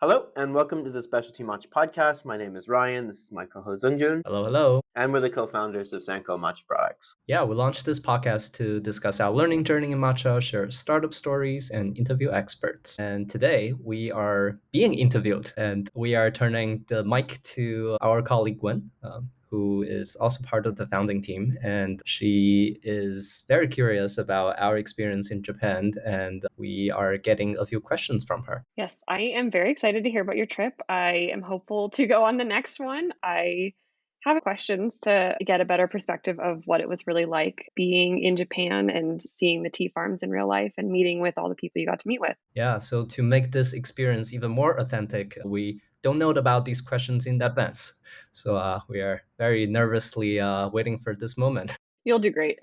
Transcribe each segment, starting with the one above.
Hello, and welcome to the Specialty Matcha Podcast. My name is Ryan. This is my co-host Zongjun, Hello, hello. and we're the co-founders of Sanko Matcha Products. Yeah, we launched this podcast to discuss our learning journey in matcha, share startup stories, and interview experts. And today we are being interviewed, and we are turning the mic to our colleague Gwen, who is also part of the founding team. And she is very curious about our experience in Japan, and we are getting a few questions from her. Yes, I am very excited to hear about your trip. I am hopeful to go on the next one. I have questions to get a better perspective of what it was really like being in Japan and seeing the tea farms in real life and meeting with all the people you got to meet with. Yeah, so to make this experience even more authentic, we don't know about these questions in advance. So we are very nervously waiting for this moment. You'll do great.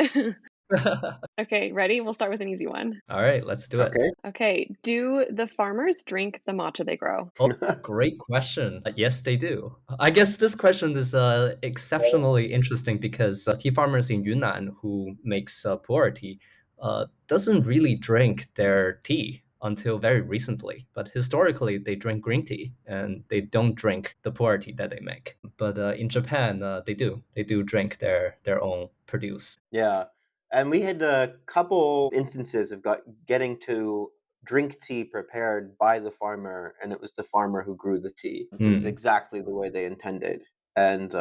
Okay, ready? We'll start with an easy one. All right, let's do it. Okay. Okay, do the farmers drink the matcha they grow? Oh, great question. Yes, they do. I guess this question is exceptionally interesting because tea farmers in Yunnan who makes pu'er tea doesn't really drink their tea until very recently. But historically, they drink green tea and they don't drink the pu'er tea that they make. But in Japan, they do. They do drink their own produce. Yeah, and we had a couple instances of getting to drink tea prepared by the farmer, and it was the farmer who grew the tea. So it was exactly the way they intended, and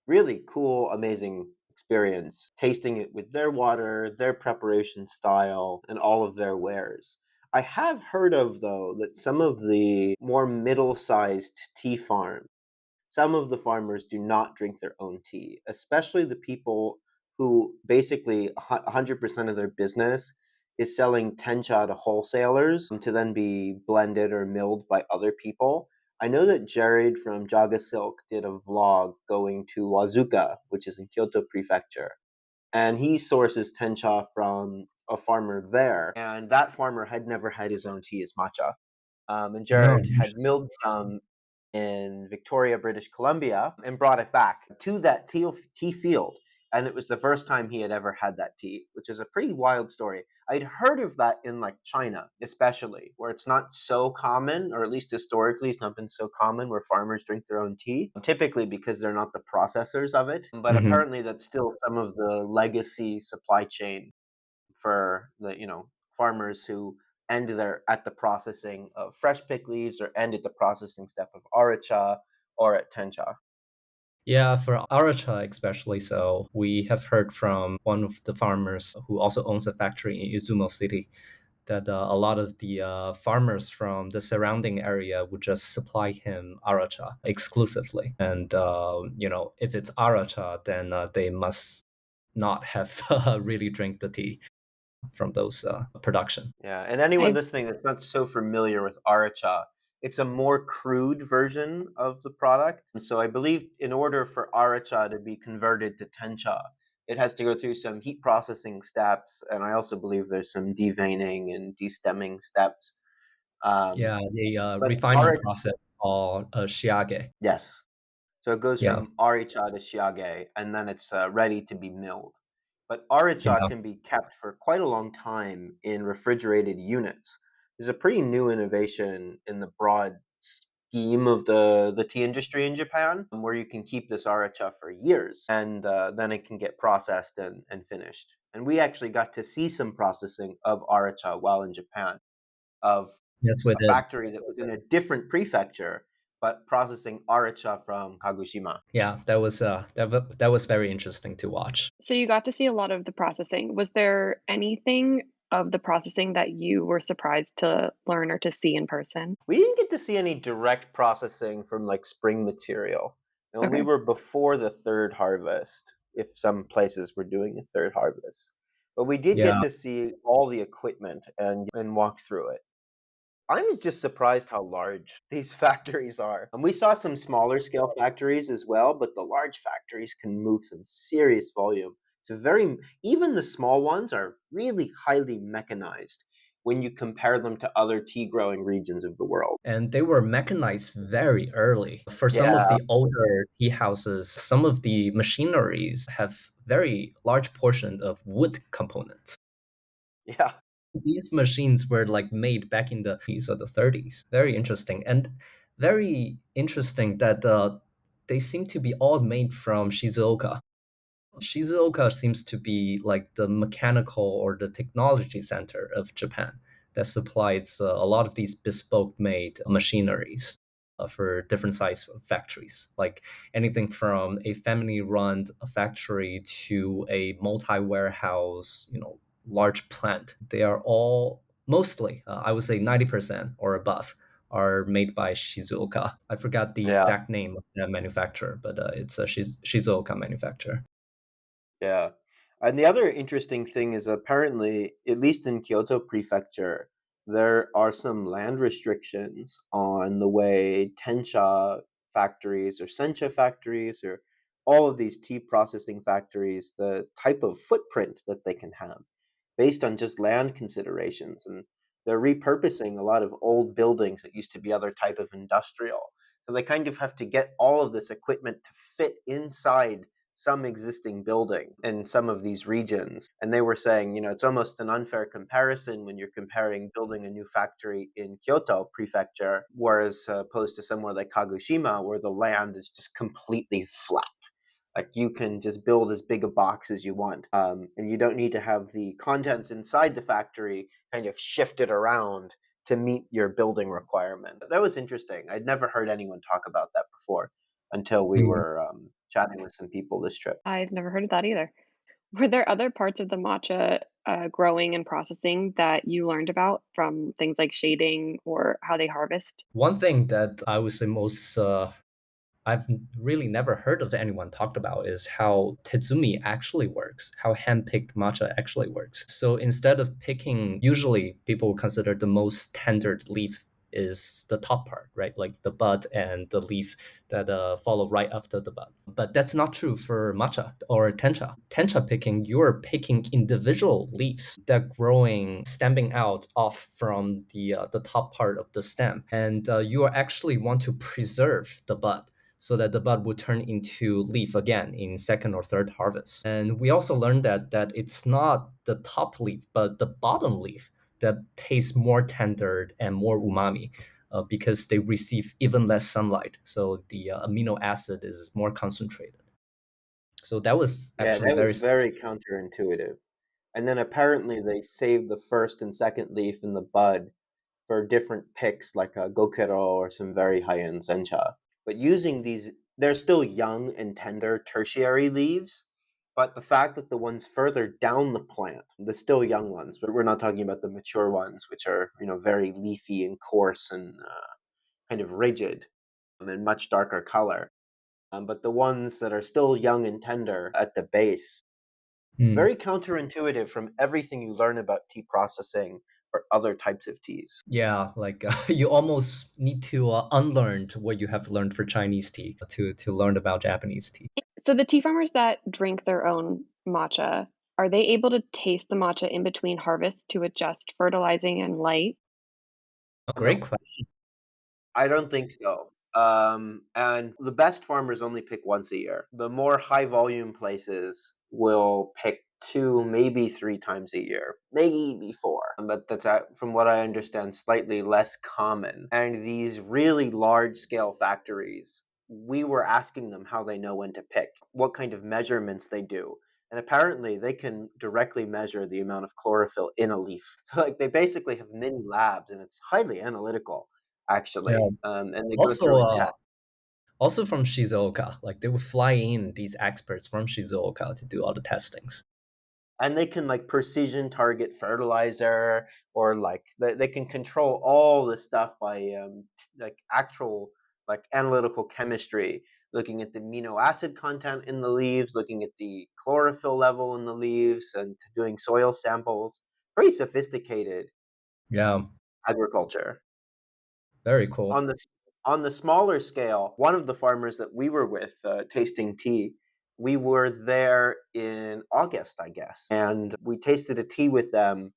really cool, amazing experience tasting it with their water, their preparation style, and all of their wares. I have heard of, though, that some of the more middle-sized tea farms, some of the farmers do not drink their own tea, especially the people who basically 100% of their business is selling Tencha to wholesalers to then be blended or milled by other people. I know that Jared from Jaga Silk did a vlog going to Wazuka, which is in Kyoto Prefecture, and he sources Tencha from a farmer there, and that farmer had never had his own tea as matcha. And No, Jared had milled some in Victoria, British Columbia, and brought it back to that tea field. And it was the first time he had ever had that tea, which is a pretty wild story. I'd heard of that in like China, especially, where it's not so common, or at least historically, it's not been so common where farmers drink their own tea, typically because they're not the processors of it. But apparently, that's still some of the legacy supply chain for the farmers who end at the processing of fresh pick leaves or end at the processing step of aracha or at tencha. Yeah, for Aracha especially so, we have heard from one of the farmers who also owns a factory in Izumo City that a lot of the farmers from the surrounding area would just supply him Aracha exclusively. And, if it's Aracha, then they must not have really drink the tea from those production. Yeah, and anyone I listening that's not so familiar with aracha, it's a more crude version of the product. And so I believe in order for aracha to be converted to tencha, it has to go through some heat processing steps, and I also believe there's some deveining and destemming steps. Yeah, the But refinement process called shiage. yes, so it goes Yeah, from aricha to shiage, and then it's ready to be milled. But aricha yeah. can be kept for quite a long time in refrigerated units. There's a pretty new innovation in the broad scheme of the tea industry in Japan, where you can keep this aricha for years, and then it can get processed and finished. And we actually got to see some processing of aricha while in Japan, of Yes, we a did. factory that was in a different prefecture, but processing aracha from Kagoshima. Yeah, that was very interesting to watch. So you got to see a lot of the processing. Was there anything of the processing that you were surprised to learn or to see in person? We didn't get to see any direct processing from like spring material. We Okay. were before the third harvest, if some places were doing a third harvest. But we did get Yeah, to see all the equipment and walk through it. I'm just surprised how large these factories are. And we saw some smaller scale factories as well, but the large factories can move some serious volume. Even the small ones are really highly mechanized when you compare them to other tea growing regions of the world. and they were mechanized very early. For some of Yeah, the older tea houses, some of the machineries have very large portion of wood components. yeah. These machines were like made back in the 20s or the 30s. Very interesting. And very interesting that they seem to be all made from Shizuoka. Shizuoka seems to be like the mechanical or the technology center of Japan that supplies a lot of these bespoke made machineries for different size factories, like anything from a family run factory to a multi warehouse, large plant. They are all mostly, I would say 90% or above, are made by Shizuoka. I forgot the Yeah. exact name of the manufacturer, but it's a Shizuoka manufacturer. Yeah. And the other interesting thing is apparently, at least in Kyoto Prefecture, there are some land restrictions on the way Tencha factories or Sencha factories or all of these tea processing factories, the type of footprint that they can have based on just land considerations. And they're repurposing a lot of old buildings that used to be other type of industrial. So they kind of have to get all of this equipment to fit inside some existing building in some of these regions. And they were saying, it's almost an unfair comparison when you're comparing building a new factory in Kyoto Prefecture, whereas opposed to somewhere like Kagoshima, where the land is just completely flat. Like you can just build as big a box as you want. And you don't need to have the contents inside the factory kind of shifted around to meet your building requirement. That was interesting. I'd never heard anyone talk about that before until we Mm. were chatting with some people this trip. I've never heard of that either. Were there other parts of the matcha growing and processing that you learned about from things like shading or how they harvest? One thing that I would say most I've really never heard of anyone talked about is how Tetsumi actually works, how hand-picked matcha actually works. So instead of picking, usually people consider the most tender leaf is the top part, right? Like the bud and the leaf that follow right after the bud. But that's not true for matcha or tencha. Tencha picking, you're picking individual leaves that growing, stemming out off from the top part of the stem, and you actually want to preserve the bud so that the bud would turn into leaf again in second or third harvest. And we also learned that it's not the top leaf, but the bottom leaf that tastes more tender and more umami. Because they receive even less sunlight, so the amino acid is more concentrated. So that was Yeah, actually that very. was very counterintuitive. And then apparently they saved the first and second leaf in the bud for different picks like a gokero or some very high-end sencha. But using these, they're still young and tender tertiary leaves, but the fact that the ones further down the plant, the still young ones, but we're not talking about the mature ones, which are, very leafy and coarse and kind of rigid and much darker color. But the ones that are still young and tender at the base, Mm. very counterintuitive from everything you learn about tea processing for other types of teas. Yeah, like you almost need to unlearn what you have learned for Chinese tea to learn about Japanese tea. So the tea farmers that drink their own matcha, are they able to taste the matcha in between harvests to adjust fertilizing and light? A great No, question. I don't think so. And the best farmers only pick once a year. The more high volume places will pick two, maybe three times a year, maybe four. But that's, from what I understand, slightly less common. And these really large scale factories, we were asking them how they know when to pick, what kind of measurements they do. And apparently, they can directly measure the amount of chlorophyll in a leaf. So, like, they basically have mini labs, and it's highly analytical Yeah. actually, and they go Also, through and test. also from Shizuoka, like they would fly in these experts from Shizuoka to do all the testings. And they can like precision target fertilizer, or like they can control all this stuff by like actual like analytical chemistry, looking at the amino acid content in the leaves, looking at the chlorophyll level in the leaves, and doing soil samples. Very sophisticated Yeah, agriculture. very cool. On the on the smaller scale, one of the farmers that we were with tasting tea, we were there in August, I guess, and we tasted a tea with them,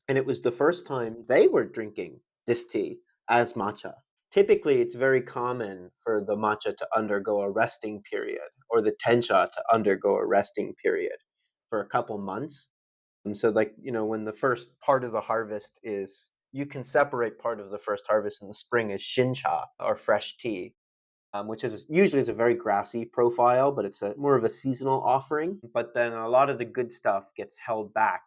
and it was the first time they were drinking this tea as matcha. Typically, it's very common for the matcha to undergo a resting period, or the tencha to undergo a resting period for a couple months. So, like, when the first part of the harvest is, you can separate part of the first harvest in the spring as shincha, or fresh tea, which is usually is a very grassy profile, but it's more of a seasonal offering. But then a lot of the good stuff gets held back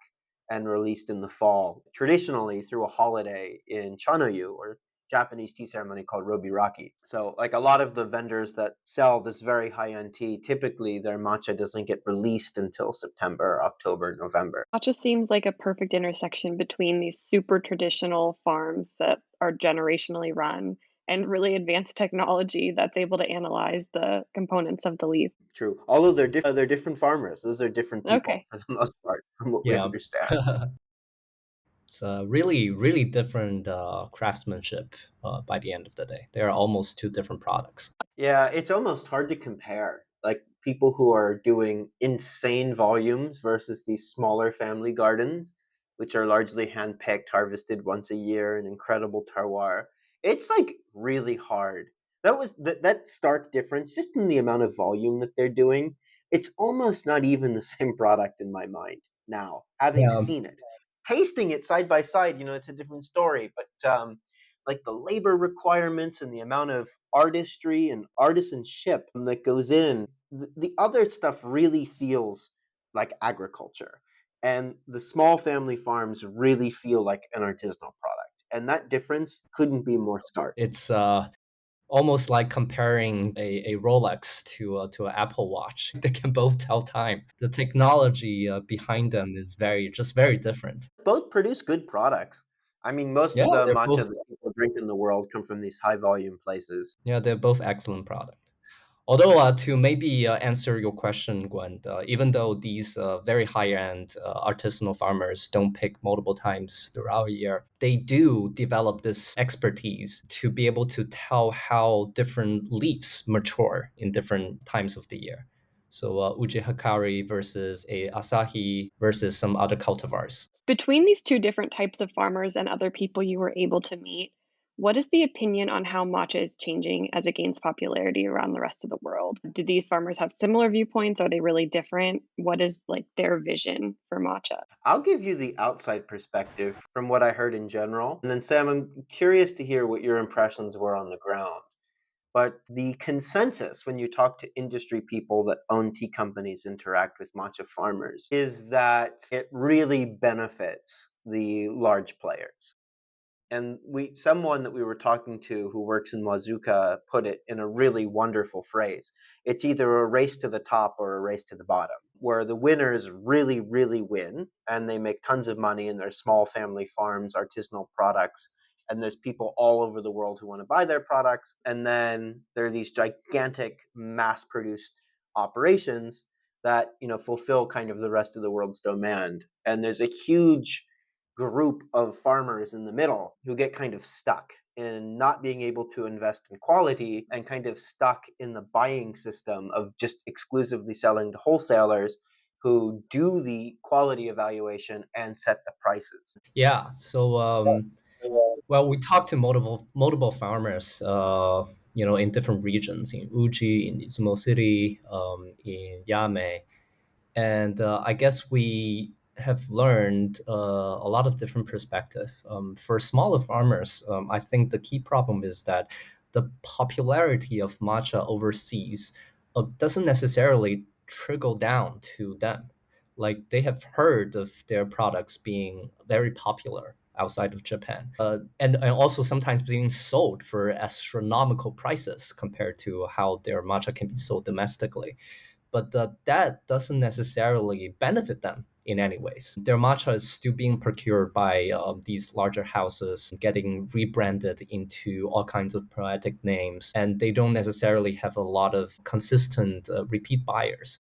and released in the fall, traditionally through a holiday in Chanoyu, or Japanese tea ceremony called Robiraki. So, like, a lot of the vendors that sell this very high-end tea, typically their matcha doesn't get released until September, October, November. Matcha seems like a perfect intersection between these super traditional farms that are generationally run and really advanced technology that's able to analyze the components of the leaf. True. Although they're different farmers. Those are different people Okay. for the most part, from what we Yeah. understand. It's really, really different craftsmanship by the end of the day. They are almost two different products. Yeah, it's almost hard to compare. Like, people who are doing insane volumes versus these smaller family gardens, which are largely hand-picked, harvested once a year in incredible terroir. It's like really hard. That stark difference, just in the amount of volume that they're doing. It's almost not even the same product in my mind now, having Yeah, seen it. Tasting it side by side, it's a different story. But like, the labor requirements and the amount of artistry and artisanship that goes in. The other stuff really feels like agriculture. And the small family farms really feel like an artisanal product. And that difference couldn't be more stark. it's almost like comparing a Rolex to an Apple Watch. They can both tell time. The technology behind them is very different. Both produce good products. I mean, most Yeah, of the they're matcha both that people drink in the world come from these high volume places. yeah they're both excellent products. Although, to maybe answer your question, Gwen, even though these very high-end artisanal farmers don't pick multiple times throughout a year, they do develop this expertise to be able to tell how different leaves mature in different times of the year. So, Uji Hakari versus a Asahi versus some other cultivars. Between these two different types of farmers and other people you were able to meet, what is the opinion on how matcha is changing as it gains popularity around the rest of the world? Do these farmers have similar viewpoints? Are they really different? What is like their vision for matcha? I'll give you the outside perspective from what I heard in general. And then, Sam, I'm curious to hear what your impressions were on the ground. But the consensus when you talk to industry people that own tea companies, interact with matcha farmers, is that it really benefits the large players. And someone that we were talking to who works in Wazuka put it in a really wonderful phrase. It's either a race to the top or a race to the bottom, where the winners really, really win and they make tons of money in their small family farms, artisanal products. And there's people all over the world who want to buy their products. And then there are these gigantic mass produced operations that, fulfill kind of the rest of the world's demand. And there's a huge group of farmers in the middle who get kind of stuck in not being able to invest in quality, and kind of stuck in the buying system of just exclusively selling to wholesalers who do the quality evaluation and set the prices. Yeah. So, well, we talked to multiple farmers, in different regions, in Uji, in Izumo City, in Yame, and I guess we have learned a lot of different perspective. For smaller farmers, I think the key problem is that the popularity of matcha overseas doesn't necessarily trickle down to them. Like, they have heard of their products being very popular outside of Japan, and also sometimes being sold for astronomical prices compared to how their matcha can be sold domestically, but that doesn't necessarily benefit them in any ways. Their matcha is still being procured by these larger houses, getting rebranded into all kinds of poetic names, and they don't necessarily have a lot of consistent repeat buyers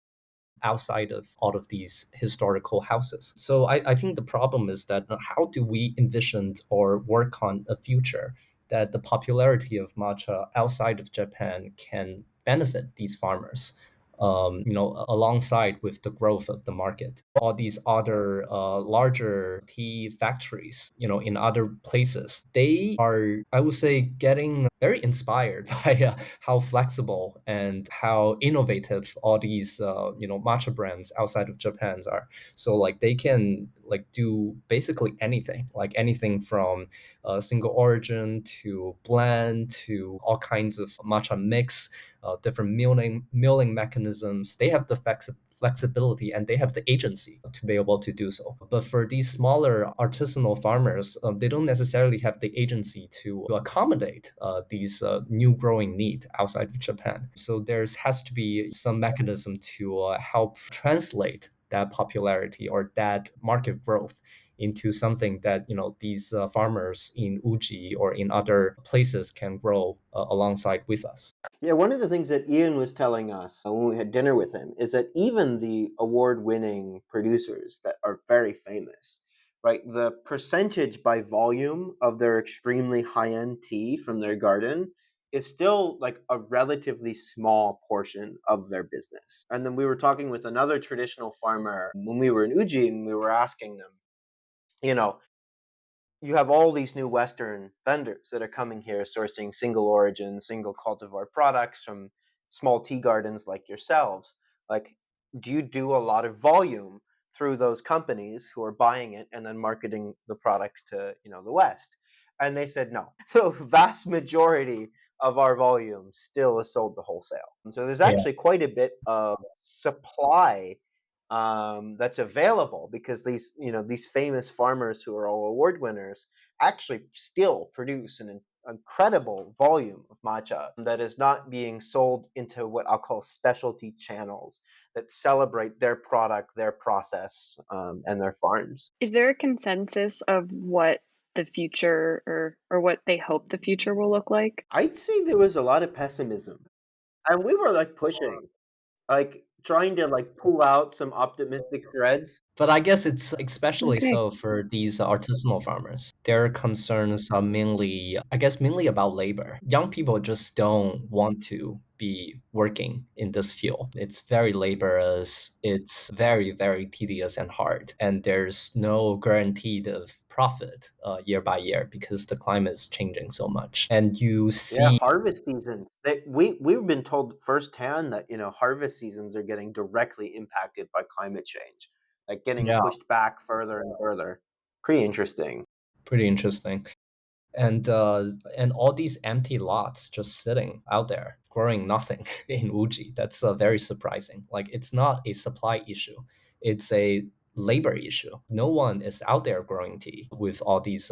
outside of all of these historical houses. So I think the problem is that how do we envision or work on a future that the popularity of matcha outside of Japan can benefit these farmers? Alongside with the growth of the market, all these other larger tea factories, in other places, they are, I would say, getting very inspired by how flexible and how innovative all these, matcha brands outside of Japan are. So, like, they can like do basically anything, like anything from single origin to blend to all kinds of matcha mix, different milling mechanisms. They have the flexibility and they have the agency to be able to do so. But for these smaller artisanal farmers, they don't necessarily have the agency to accommodate these new growing needs outside of Japan. So there has to be some mechanism to help translate that popularity or that market growth into something that these farmers in Uji or in other places can grow alongside with us. Yeah, one of the things that Ian was telling us when we had dinner with him is that even the award-winning producers that are very famous, right, the percentage by volume of their extremely high-end tea from their garden is still like a relatively small portion of their business. And then we were talking with another traditional farmer when we were in Uji, and we were asking them, you know, you have all these new Western vendors that are coming here sourcing single origin, single cultivar products from small tea gardens like yourselves. Like, do you do a lot of volume through those companies who are buying it and then marketing the products to, the West? And they said no. So vast majority of our volume still is sold to wholesale. And so there's Yeah. actually quite a bit of supply that's available because these famous farmers who are all award winners actually still produce an incredible volume of matcha that is not being sold into what I'll call specialty channels that celebrate their product, their process, and their farms. Is there a consensus of what the future or what they hope the future will look like? I'd say there was a lot of pessimism, and we were like pushing, like trying to like pull out some optimistic threads. But I guess it's especially Okay. so for these artisanal farmers. Their concerns are mainly about labor. Young people just don't want to be working in this field. It's very laborious. It's very, very tedious and hard. And there's no guaranteed of profit year by year because the climate is changing so much. And you Yeah, see, harvest seasons. We've been told firsthand that harvest seasons are getting directly impacted by climate change, like getting yeah, pushed back further and further. Pretty interesting. pretty interesting. And all these empty lots just sitting out there growing nothing in Uji. That's very surprising. Like it's not a supply issue, it's a labor issue. No one is out there growing tea with all these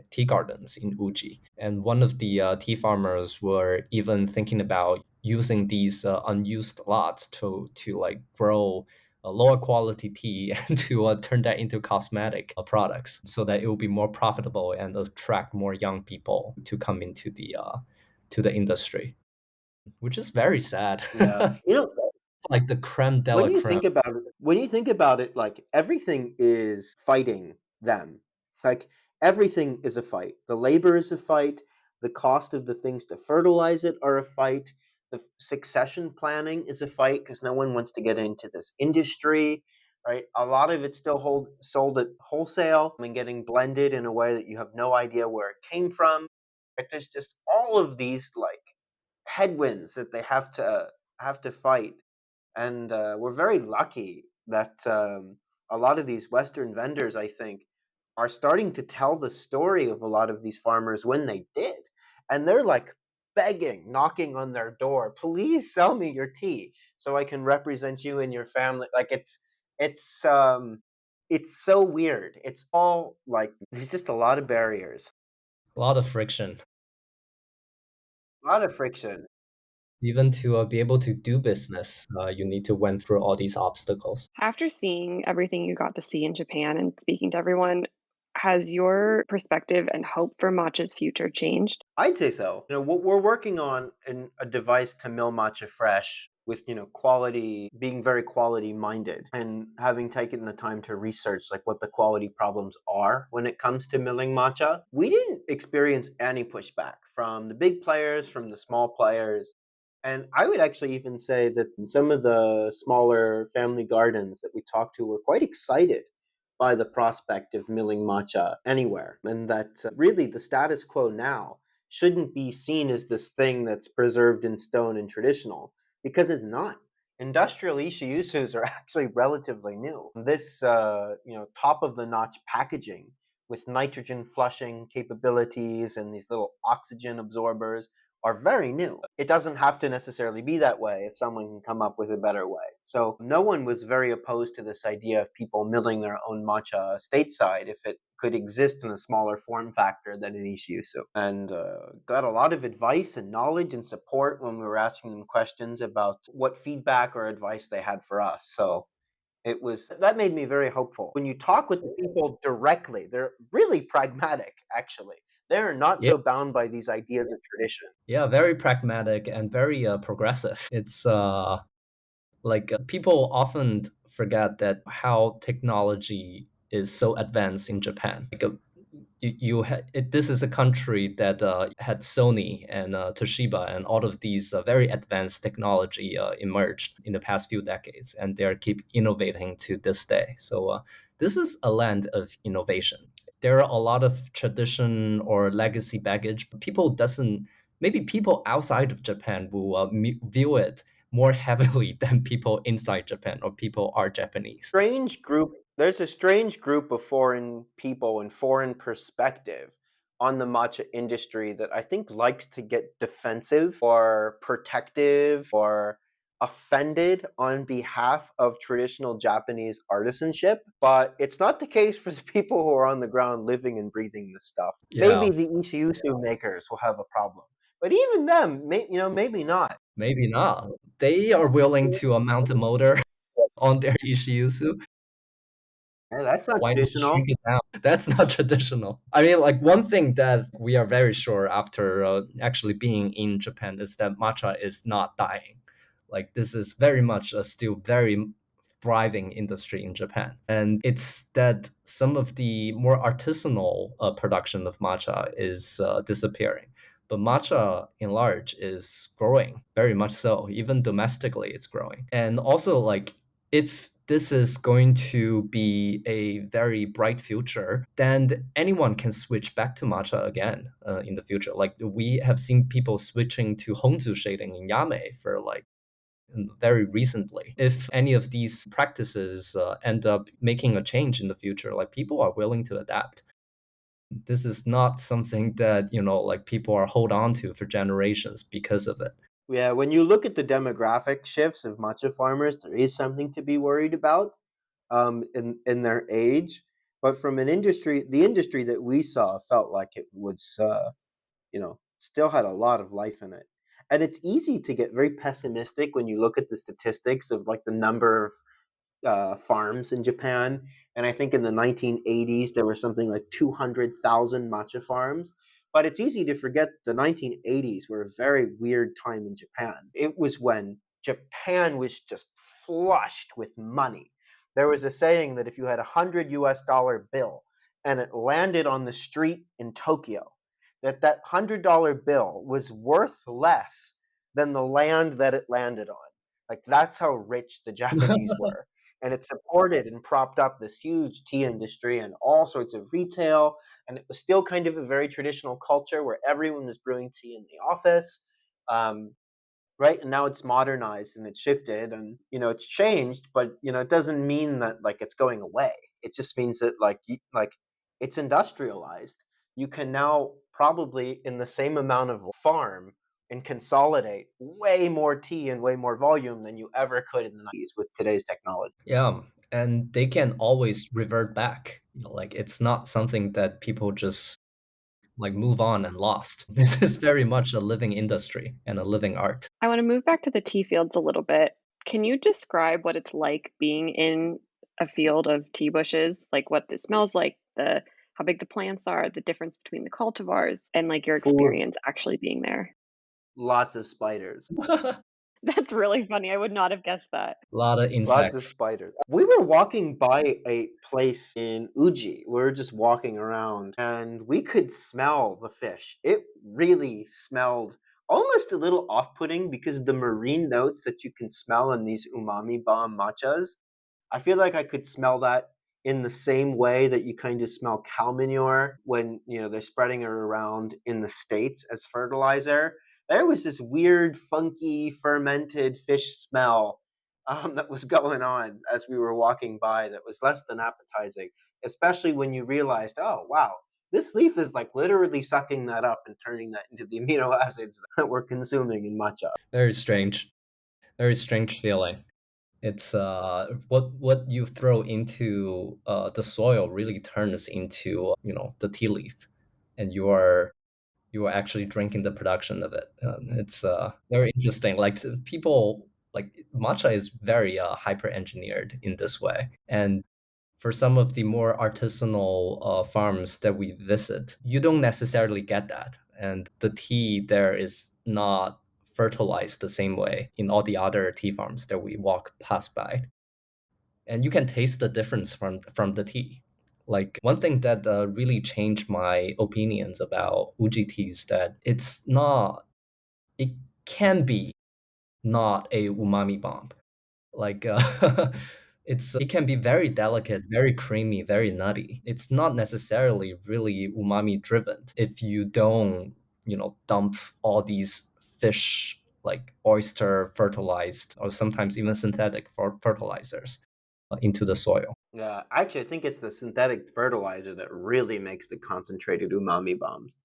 tea gardens in Uji. And one of the tea farmers were even thinking about using these unused lots to like grow a lower quality tea and to turn that into cosmetic products so that it will be more profitable and attract more young people to come into the industry, which is very sad. Yeah. Like the creme de la When you creme. think about it, like everything is fighting them. Like everything is a fight. The labor is a fight. The cost of the things to fertilize it are a fight. The succession planning is a fight because no one wants to get into this industry, right? A lot of it's still sold at wholesale and getting blended in a way that you have no idea where it came from. Like there's just all of these like headwinds that they have to fight, and we're very lucky that a lot of these Western vendors, I think, are starting to tell the story of a lot of these farmers when they did. And they're like begging, knocking on their door, please sell me your tea so I can represent you and your family. Like it's so weird. It's all like there's just a lot of barriers, A lot of friction. a lot of friction. Even to be able to do business, you need to went through all these obstacles. After seeing everything you got to see in Japan and speaking to everyone, has your perspective and hope for matcha's future changed? I'd say so. What we're working on in a device to mill matcha fresh with, quality, being very quality minded and having taken the time to research like what the quality problems are when it comes to milling matcha. We didn't experience any pushback from the big players, from the small players. And I would actually even say that some of the smaller family gardens that we talked to were quite excited by the prospect of milling matcha anywhere, and that really the status quo now shouldn't be seen as this thing that's preserved in stone and traditional, because it's not. Industrial Ishiyusus are actually relatively new. This, top of the notch packaging with nitrogen flushing capabilities and these little oxygen absorbers are very new. It doesn't have to necessarily be that way if someone can come up with a better way. So no one was very opposed to this idea of people milling their own matcha stateside if it could exist in a smaller form factor than an Ishiyusu. And got a lot of advice and knowledge and support when we were asking them questions about what feedback or advice they had for us. So that made me very hopeful. When you talk with the people directly, they're really pragmatic, actually. They're not Yeah. so bound by these ideas of tradition. Yeah, very pragmatic and very progressive. It's people often forget that how technology is so advanced in Japan. This is a country that had Sony and Toshiba and all of these very advanced technology emerged in the past few decades, and they keep innovating to this day. So this is a land of innovation. There are a lot of tradition or legacy baggage, but maybe people outside of Japan will view it more heavily than people inside Japan or people are Japanese. There's a strange group of foreign people and foreign perspective on the matcha industry that I think likes to get defensive or protective or offended on behalf of traditional Japanese artisanship, but it's not the case for the people who are on the ground living and breathing this stuff. Yeah. Maybe the Ishiyusu makers will have a problem, but even them, maybe not. Maybe not. They are willing to mount a motor on their Ishiyusu. Yeah, that's not Why don't you traditional. shrink it down? That's not traditional. I mean, like one thing that we are very sure after actually being in Japan is that matcha is not dying. Like this is very much a still very thriving industry in Japan. And it's that some of the more artisanal production of matcha is disappearing. But matcha in large is growing, very much so. Even domestically, it's growing. And also, like, if this is going to be a very bright future, then anyone can switch back to matcha again in the future. Like we have seen people switching to Hongzu shading in Yame for like very recently. If any of these practices end up making a change in the future, like people are willing to adapt. This is not something that, like people are hold on to for generations because of it. Yeah, when you look at the demographic shifts of matcha farmers, there is something to be worried about in their age. But from the industry that we saw felt like it was, still had a lot of life in it. And it's easy to get very pessimistic when you look at the statistics of like the number of farms in Japan. And I think in the 1980s, there were something like 200,000 matcha farms. But it's easy to forget the 1980s were a very weird time in Japan. It was when Japan was just flushed with money. There was a saying that if you had $100 bill and it landed on the street in Tokyo, that $100 bill was worth less than the land that it landed on. Like that's how rich the Japanese were. And it supported and propped up this huge tea industry and all sorts of retail. And it was still kind of a very traditional culture where everyone was brewing tea in the office. Right, and now it's modernized and it's shifted and it's changed, but it doesn't mean that like it's going away. It just means that like it's industrialized. You can now probably in the same amount of farm and consolidate way more tea and way more volume than you ever could in the 90s with today's technology. Yeah, and they can always revert back. Like it's not something that people just like move on and lost. This is very much a living industry and a living art. I want to move back to the tea fields a little bit. Can you describe what it's like being in a field of tea bushes? Like what it smells like, the how big the plants are, the difference between the cultivars, and like your Full experience actually being there? Lots of spiders. That's really funny. I would not have guessed that. A lot of Lots of insects. spiders. We were walking by a place in Uji. We were just walking around and we could smell the fish. It really smelled almost a little off putting because the marine notes that you can smell in these umami bomb matchas, I feel like I could smell that in the same way that you kind of smell cow manure when they're spreading it around in the States as fertilizer. There was this weird, funky, fermented fish smell that was going on as we were walking by that was less than appetizing, especially when you realized, oh, wow, this leaf is like literally sucking that up and turning that into the amino acids that we're consuming in matcha. Very strange. Very strange feeling. It's what you throw into the soil really turns into the tea leaf, and you are actually drinking the production of it. It's very interesting. Like people like matcha is very hyper engineered in this way, and for some of the more artisanal farms that we visit, you don't necessarily get that, and the tea there is not fertilized the same way in all the other tea farms that we walk past by, and you can taste the difference from the tea. Like one thing that really changed my opinions about Uji tea is that it can be not a umami bomb. Like it can be very delicate, very creamy, very nutty. It's not necessarily really umami driven if you don't, dump all these fish like oyster fertilized or sometimes even synthetic fertilizers into the soil. Yeah, actually, I think it's the synthetic fertilizer that really makes the concentrated umami bombs.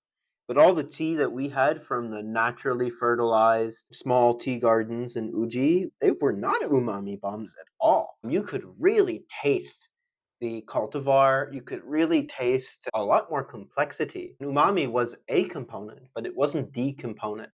But all the tea that we had from the naturally fertilized small tea gardens in Uji, they were not umami bombs at all. You could really taste the cultivar, you could really taste a lot more complexity. Umami was a component, but it wasn't the component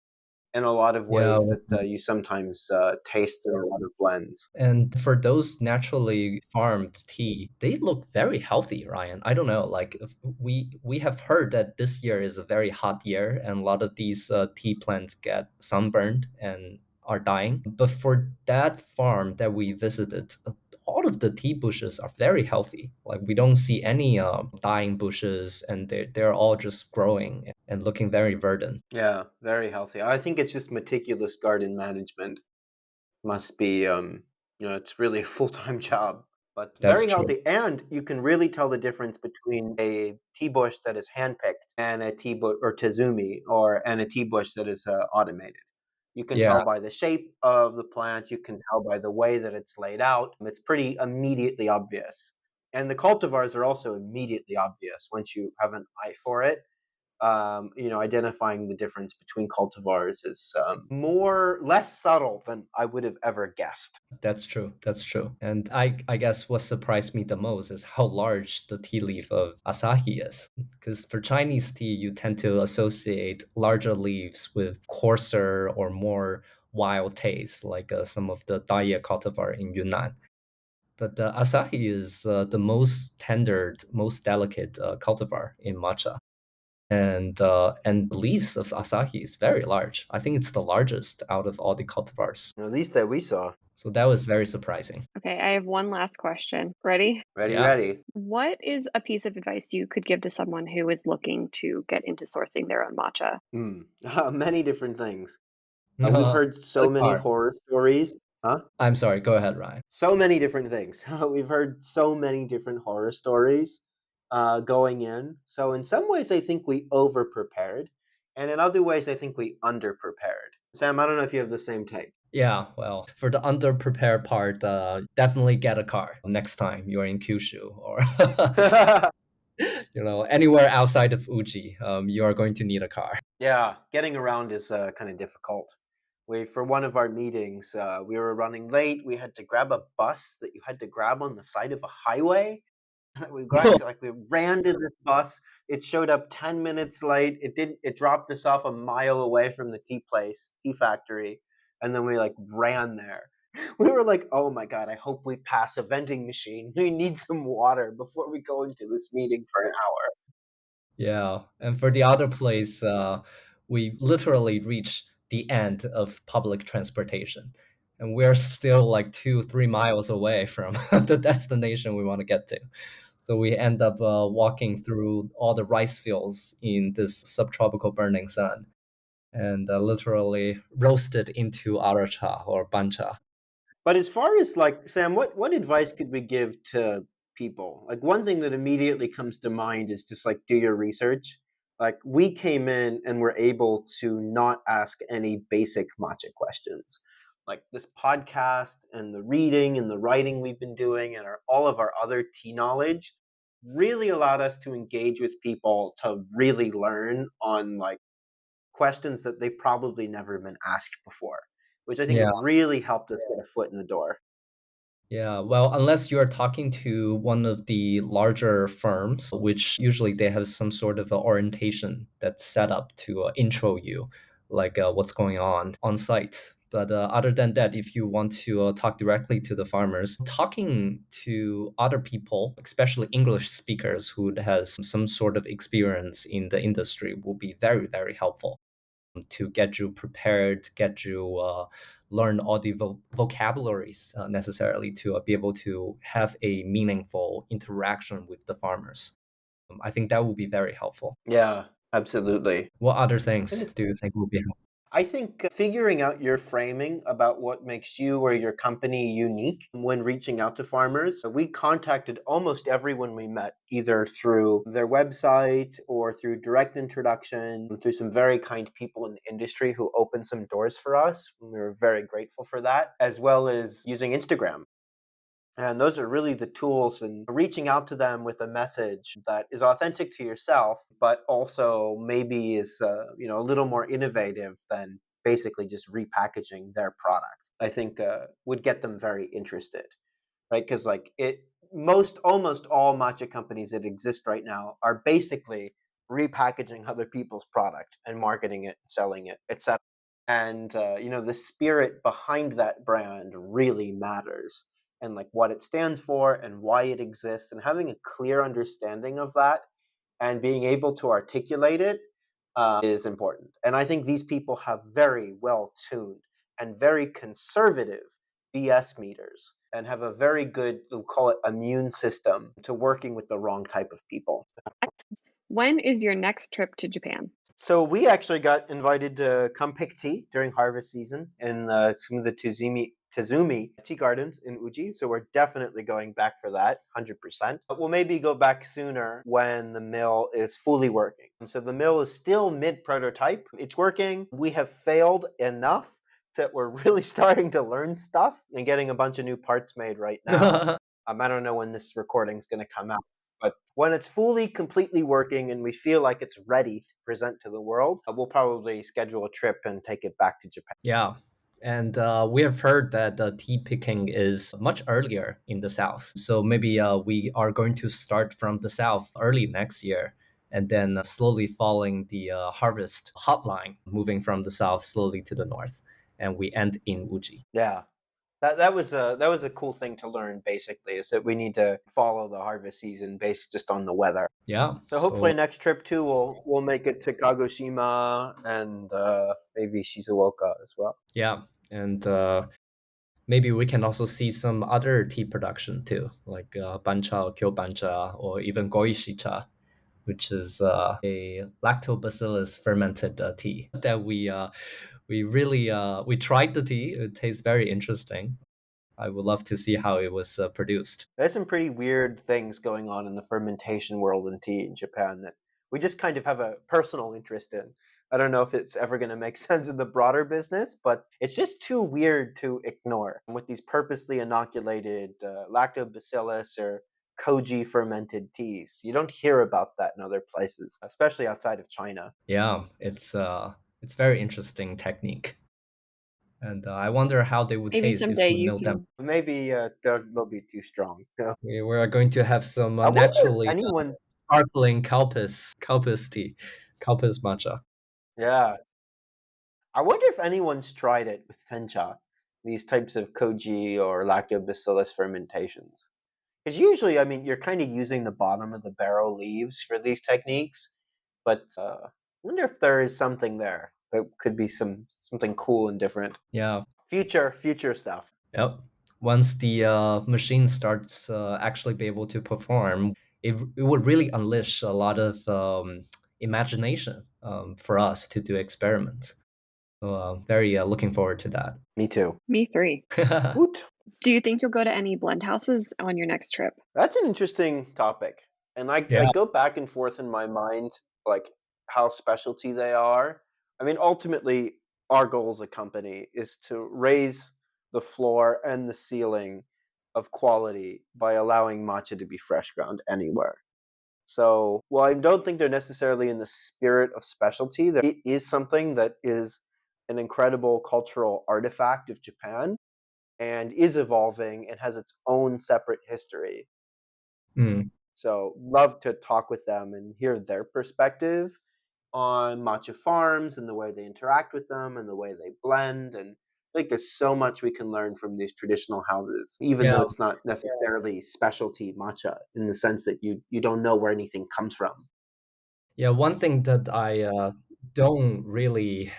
in a lot of Yeah, ways that you sometimes taste in a lot of blends. and for those naturally farmed tea, they look very healthy, Ryan. I don't know, like we have heard that this year is a very hot year, and a lot of these tea plants get sunburned and are dying. But for that farm that we visited, all of the tea bushes are very healthy. Like we don't see any dying bushes, and they're all just growing and looking very verdant. Yeah, very healthy. I think it's just meticulous garden management. Must be, it's really a full-time job, but That's very true. healthy. And you can really tell the difference between a tea bush that is handpicked and a tea bush or tazumi and a tea bush that is automated. You can Yeah, tell by the shape of the plant. You can tell by the way that it's laid out. It's pretty immediately obvious. And the cultivars are also immediately obvious once you have an eye for it. Identifying the difference between cultivars is less subtle than I would have ever guessed. that's true. That's true. And I guess what surprised me the most is how large the tea leaf of Asahi is. Because for Chinese tea, you tend to associate larger leaves with coarser or more wild taste, like some of the Daya cultivar in Yunnan. But the Asahi is the most tendered, most delicate cultivar in matcha. And the leaves of Asahi is very large. I think it's the largest out of all the cultivars. At least that we saw. So that was very surprising. Okay, I have one last question. Ready? Ready, Yeah. ready. What is a piece of advice you could give to someone who is looking to get into sourcing their own matcha? Many different things. We've No, heard so the many car. horror stories. Huh? I'm sorry. Go ahead, Ryan. So many different things. We've heard so many different horror stories going in. So in some ways, I think we over prepared, and in other ways, I think we under prepared. Sam, I don't know if you have the same take. Yeah, well, for the underprepared part, definitely get a car next time you're in Kyushu or anywhere outside of Uji. You are going to need a car. Yeah, getting around is kind of difficult. For one of our meetings, we were running late. We had to grab a bus that you had to grab on the side of a highway. We ran to this bus. It showed up 10 minutes late. It dropped us off a mile away from the tea factory, and then we like ran there. We were like, "Oh my god, I hope we pass a vending machine. We need some water before we go into this meeting for an hour." Yeah, and for the other place, we literally reached the end of public transportation, and we're still like 2, 3 miles away from the destination we want to get to. So we end up walking through all the rice fields in this subtropical burning sun, and literally roasted into aracha or bancha. But as far as like Sam, what advice could we give to people? Like one thing that immediately comes to mind is just like do your research. Like we came in and were able to not ask any basic matcha questions. Like this podcast and the reading and the writing we've been doing and all of our other tea knowledge really allowed us to engage with people to really learn on like questions that they've probably never been asked before, which I think Yeah. really helped us get a foot in the door. Yeah, well, unless you're talking to one of the larger firms, which usually they have some sort of a orientation that's set up to intro you, like what's going on site. But other than that, if you want to talk directly to the farmers, talking to other people, especially English speakers who has some sort of experience in the industry, will be very, very helpful to get you prepared, get you learn all the vocabularies necessarily to be able to have a meaningful interaction with the farmers. I think that would be very helpful. Yeah, absolutely. What other And things it's do you think would be helpful? I think figuring out your framing about what makes you or your company unique when reaching out to farmers. We contacted almost everyone we met, either through their website or through direct introduction, through some very kind people in the industry who opened some doors for us. We were very grateful for that, as well as using Instagram. And those are really the tools, and reaching out to them with a message that is authentic to yourself, but also maybe is a little more innovative than basically just repackaging their product. I think would get them very interested, right? Because like almost all matcha companies that exist right now are basically repackaging other people's product and marketing it, selling it, etc. And the spirit behind that brand really matters, and like what it stands for and why it exists, and having a clear understanding of that and being able to articulate it is important. And I think these people have very well tuned and very conservative BS meters and have a very good, we'll call it, immune system to working with the wrong type of people. When is your next trip to Japan? So we actually got invited to come pick tea during harvest season in some of the Tezumi tea gardens in Uji. So we're definitely going back for that, 100%. But we'll maybe go back sooner when the mill is fully working. So the mill is still mid-prototype. It's working. We have failed enough that we're really starting to learn stuff and getting a bunch of new parts made right now. I don't know when this recording is going to come out. But when it's fully, completely working and we feel like it's ready to present to the world, we'll probably schedule a trip and take it back to Japan. Yeah. And we have heard that the tea picking is much earlier in the south. So maybe we are going to start from the south early next year and then slowly following the harvest hotline, moving from the south slowly to the north. And we end in Uji. Yeah. That was a cool thing to learn. Basically, is that we need to follow the harvest season based just on the weather. Yeah. So hopefully next trip too, we'll make it to Kagoshima and maybe Shizuoka as well. Yeah. And maybe we can also see some other tea production too, like bancha or kyobancha or even goishicha, which is a lactobacillus fermented tea that we really we tried the tea. It tastes very interesting. I would love to see how it was produced. There's some pretty weird things going on in the fermentation world in tea in Japan that we just kind of have a personal interest in. I don't know if it's ever going to make sense in the broader business, but it's just too weird to ignore. With these purposely inoculated lactobacillus or koji fermented teas, you don't hear about that in other places, especially outside of China. Yeah, it's very interesting technique, and I wonder how they would Maybe taste if someday we you milled them. can. Maybe they'll be too strong. We're going to have some I wonder if naturally anyone, sparkling Kalpis tea, Kalpis matcha. yeah, I wonder if anyone's tried it with Tencha, these types of koji or lactobacillus fermentations. Because usually, I mean, you're kind of using the bottom of the barrel leaves for these techniques, but I wonder if there is something there that could be something cool and different. Yeah. Future stuff. Yep. Once the machine starts actually be able to perform, it would really unleash a lot of imagination for us to do experiments. So very looking forward to that. Me too. Me three. Woot. Do you think you'll go to any blend houses on your next trip? That's an interesting topic. And I Yeah. go back and forth in my mind, like how specialty they are. I mean, ultimately, our goal as a company is to raise the floor and the ceiling of quality by allowing matcha to be fresh ground anywhere. So, while I don't think they're necessarily in the spirit of specialty, that it is something that is an incredible cultural artifact of Japan and is evolving and has its own separate history. Mm. So, love to talk with them and hear their perspective on matcha farms and the way they interact with them and the way they blend. And I think there's so much we can learn from these traditional houses, even though Yeah. it's not necessarily specialty matcha in the sense that you don't know where anything comes from. Yeah, one thing that I don't really,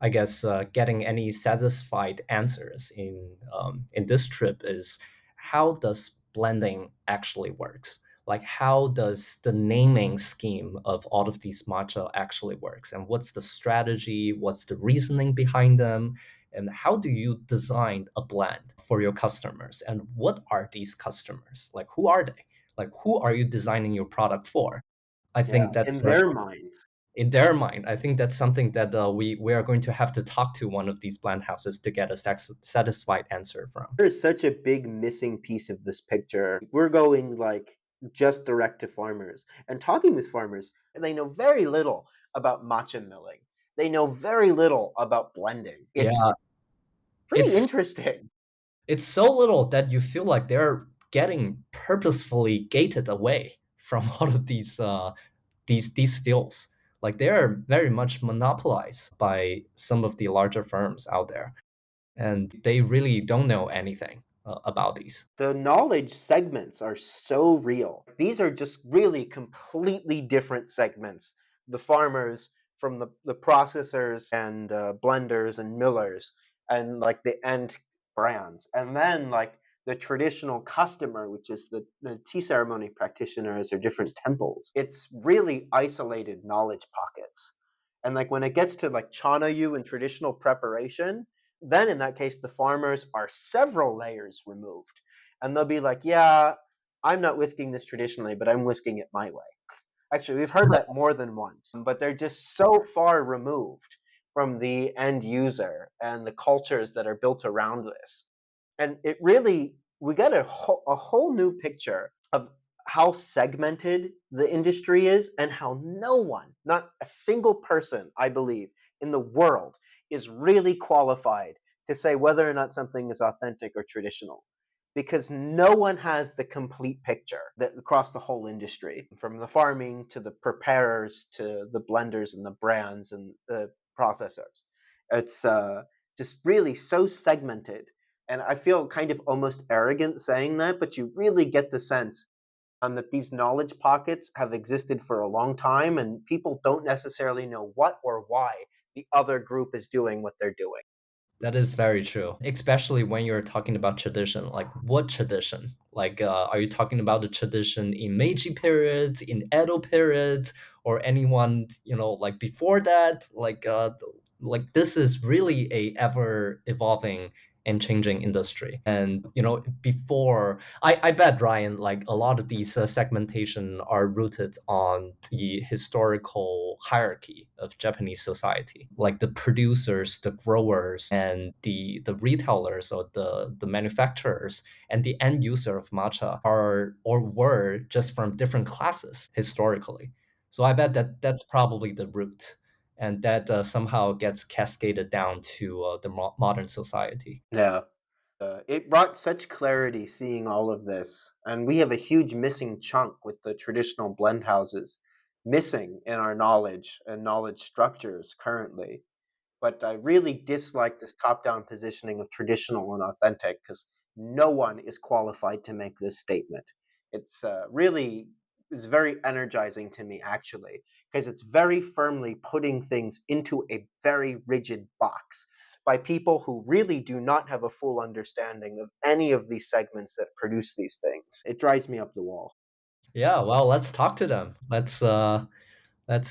I guess, getting any satisfied answers in this trip is how does blending actually works? Like, how does the naming scheme of all of these matcha actually works? And what's the strategy? What's the reasoning behind them? And how do you design a blend for your customers? And what are these customers? Like, who are they? Like, who are you designing your product for? I Yeah, think in that's their minds. in their mind. I think that's something that we are going to have to talk to one of these blend houses to get a satisfied answer from. There's such a big missing piece of this picture. We're going like just direct to farmers and talking with farmers. They know very little about matcha milling. They know very little about blending. It's Yeah, pretty it's interesting. it's so little that you feel like they're getting purposefully gated away from all of these fields. Like they're very much monopolized by some of the larger firms out there, and they really don't know anything about these. The knowledge segments are so real. These are just really completely different segments. The farmers from the processors and blenders and millers, and like the end brands. And then like the traditional customer, which is the tea ceremony practitioners or different temples. It's really isolated knowledge pockets. And like when it gets to like chanayu and traditional preparation, then in that case the farmers are several layers removed, and they'll be like, yeah, I'm not whisking this traditionally, but I'm whisking it my way. Actually, we've heard that more than once, but they're just so far removed from the end user and the cultures that are built around this. And it really, we get a whole new picture of how segmented the industry is and how no one, not a single person, I believe, in the world is really qualified to say whether or not something is authentic or traditional, because no one has the complete picture that across the whole industry, from the farming to the preparers to the blenders and the brands and the processors. It's just really so segmented, and I feel kind of almost arrogant saying that, but you really get the sense that these knowledge pockets have existed for a long time, and people don't necessarily know what or why the other group is doing what they're doing. That is very true, especially when you're talking about tradition. Like, what tradition? Like, are you talking about the tradition in Meiji period, in Edo period, or anyone like before that? Like this is really a ever evolving and changing industry. And before I bet Ryan, like a lot of these segmentation are rooted on the historical hierarchy of Japanese society. Like the producers, the growers, and the retailers or the manufacturers and the end user of matcha are or were just from different classes historically. So I bet that that's probably the root, and that somehow gets cascaded down to the modern society. Yeah. It brought such clarity seeing all of this, and we have a huge missing chunk with the traditional blend houses missing in our knowledge and knowledge structures currently. But I really dislike this top-down positioning of traditional and authentic because no one is qualified to make this statement. It's really it's very energizing to me actually because it's very firmly putting things into a very rigid box by people who really do not have a full understanding of any of these segments that produce these things. It drives me up the wall. Yeah, well, let's talk to them. Let's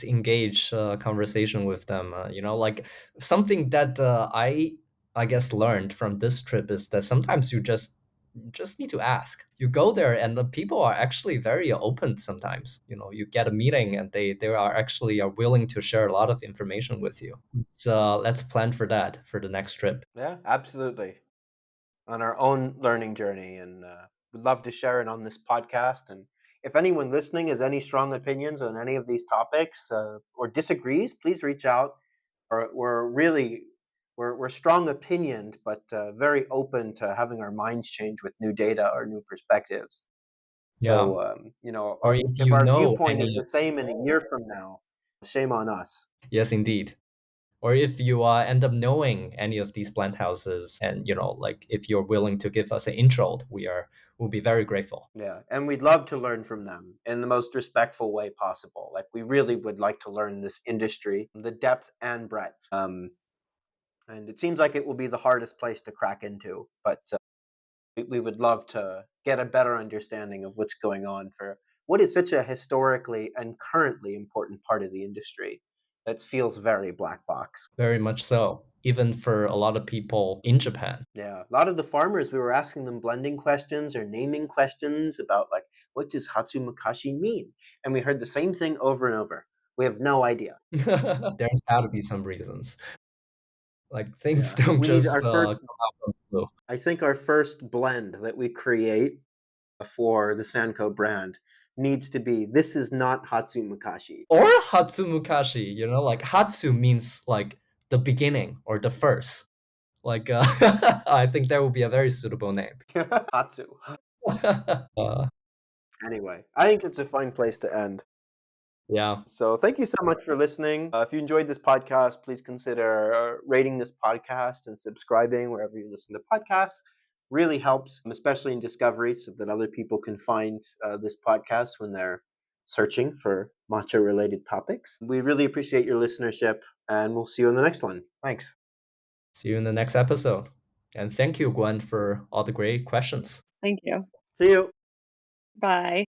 engage conversation with them. Like something that I guess learned from this trip is that sometimes you just You just need to ask. You go there and the people are actually very open sometimes. You get a meeting and they are actually are willing to share a lot of information with you. So let's plan for that for the next trip. Yeah, absolutely. On our own learning journey, and we'd love to share it on this podcast. And if anyone listening has any strong opinions on any of these topics or disagrees, please reach out. We're really we're strong opinioned, but very open to having our minds change with new data or new perspectives. Yeah. So Or if if you our know viewpoint is any, the same in a year from now, shame on us. yes, indeed. Or if you end up knowing any of these plant houses, and like if you're willing to give us an intro, we'll be very grateful. Yeah, and we'd love to learn from them in the most respectful way possible. Like we really would like to learn this industry, the depth and breadth. And it seems like it will be the hardest place to crack into, but we would love to get a better understanding of what's going on for what is such a historically and currently important part of the industry that feels very black box. Very much so, even for a lot of people in Japan. Yeah, a lot of the farmers, we were asking them blending questions or naming questions about like, what does Hatsumakashi mean? And we heard the same thing over and over. We have no idea. There's got to be some reasons. Like things Yeah, don't we need just our first. come out from the blue. I think our first blend that we create for the Sanko brand needs to be, this is not Hatsumakashi. Or Hatsumukashi, like Hatsu means like the beginning or the first. Like I think that would be a very suitable name. Hatsu. uh, Anyway, I think it's a fine place to end. yeah. So thank you so much for listening. If you enjoyed this podcast, please consider rating this podcast and subscribing wherever you listen to podcasts. Really helps, especially in discovery, so that other people can find this podcast when they're searching for matcha-related topics. We really appreciate your listenership, and we'll see you in the next one. Thanks. See you in the next episode. And thank you, Gwen, for all the great questions. Thank you. See you. Bye.